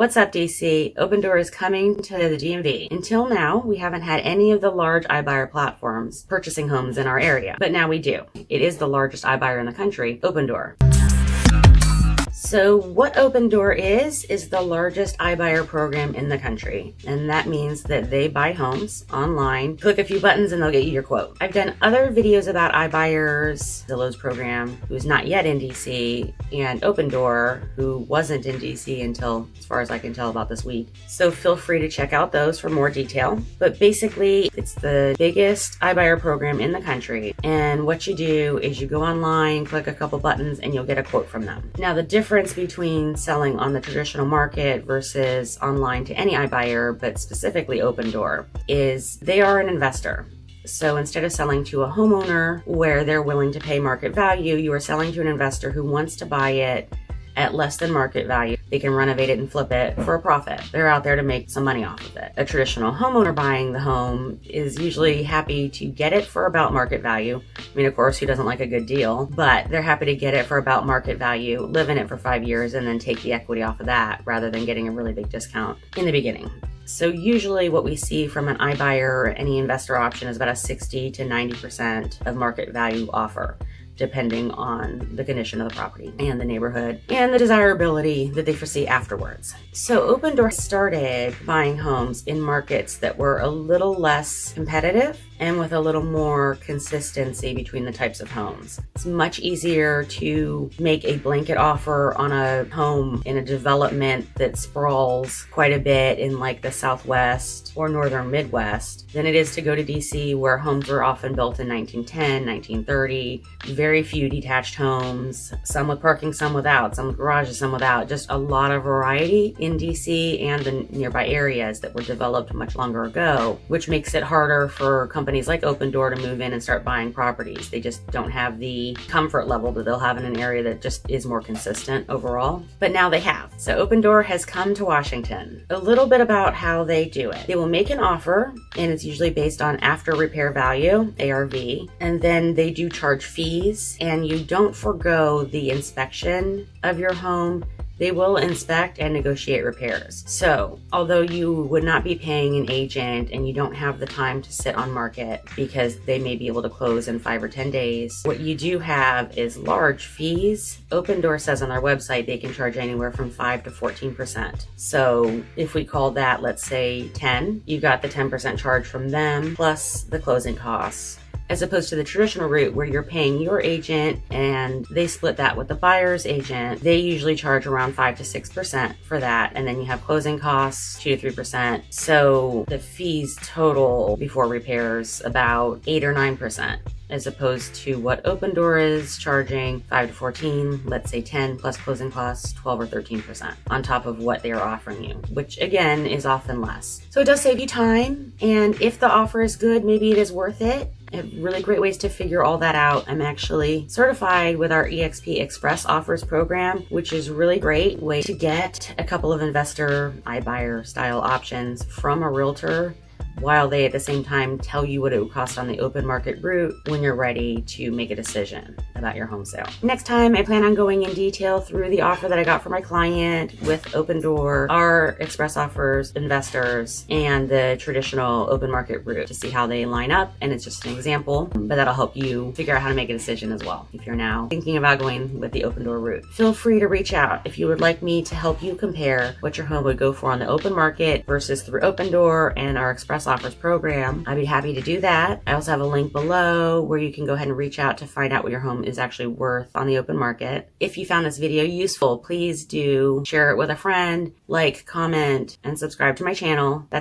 What's up, DC? Opendoor is coming to the DMV. Until now, we haven't had any of the large iBuyer platforms purchasing homes in our area, but now we do. It is the largest iBuyer in the country, Opendoor. So what Opendoor is the largest iBuyer program in the country. And that means that they buy homes online, click a few buttons and they'll get you your quote. I've done other videos about iBuyers, Zillow's program, who's not yet in DC, and Opendoor, who wasn't in DC until, as far as I can tell, about this week. So feel free to check out those for more detail. But basically, it's the biggest iBuyer program in the country. And what you do is you go online, click a couple buttons, and you'll get a quote from them. Now, the difference between selling on the traditional market versus online to any iBuyer, but specifically Opendoor, is they are an investor. So instead of selling to a homeowner where they're willing to pay market value, you are selling to an investor who wants to buy it at less than market value. They can renovate it and flip it for a profit. They're out there to make some money off of it. A traditional homeowner buying the home is usually happy to get it for about market value. I mean, of course, who doesn't like a good deal, but they're happy to get it for about market value, live in it for 5 years, and then take the equity off of that rather than getting a really big discount in the beginning. So usually what we see from an iBuyer or any investor option is about a 60 to 90% of market value offer, depending on the condition of the property and the neighborhood and the desirability that they foresee afterwards. So Opendoor started buying homes in markets that were a little less competitive and with a little more consistency between the types of homes. It's much easier to make a blanket offer on a home in a development that sprawls quite a bit in like the Southwest or Northern Midwest than it is to go to DC, where homes were often built in 1910, 1930, very few detached homes, some with parking, some without, some with garages, some without, just a lot of variety in DC and the nearby areas that were developed much longer ago, which makes it harder for companies like Opendoor to move in and start buying properties. They just don't have the comfort level that they'll have in an area that just is more consistent overall. But now they have. So Opendoor has come to Washington. A little bit about how they do it. They will make an offer, and it's usually based on after repair value, ARV, and then they do charge fees, and you don't forgo the inspection of your home. They will inspect and negotiate repairs. So although you would not be paying an agent and you don't have the time to sit on market because they may be able to close in 5 or 10 days, what you do have is large fees. Opendoor says on their website they can charge anywhere from 5 to 14%. So if we call that, let's say 10, you got the 10% charge from them plus the closing costs, as opposed to the traditional route where you're paying your agent and they split that with the buyer's agent. They usually charge around 5 to 6% for that. And then you have closing costs, 2 to 3%. So the fees total before repairs about 8 or 9%. As opposed to what Opendoor is charging, 5 to 14, let's say 10 plus closing costs, 12 or 13% on top of what they are offering you, which again is often less. So it does save you time. And if the offer is good, maybe it is worth it. Really great ways to figure all that out. I'm actually certified with our EXP Express Offers program, which is a really great way to get a couple of investor iBuyer style options from a realtor while they at the same time tell you what it would cost on the open market route when you're ready to make a decision about your home sale. Next time, I plan on going in detail through the offer that I got for my client with Opendoor, our express offers, investors, and the traditional open market route to see how they line up. And it's just an example, but that'll help you figure out how to make a decision as well if you're now thinking about going with the Opendoor route. Feel free to reach out if you would like me to help you compare what your home would go for on the open market versus through Opendoor and our express offers program. I'd be happy to do that. I also have a link below where you can go ahead and reach out to find out what your home is actually worth on the open market. If you found this video useful, please do share it with a friend, like, comment, and subscribe to my channel. That's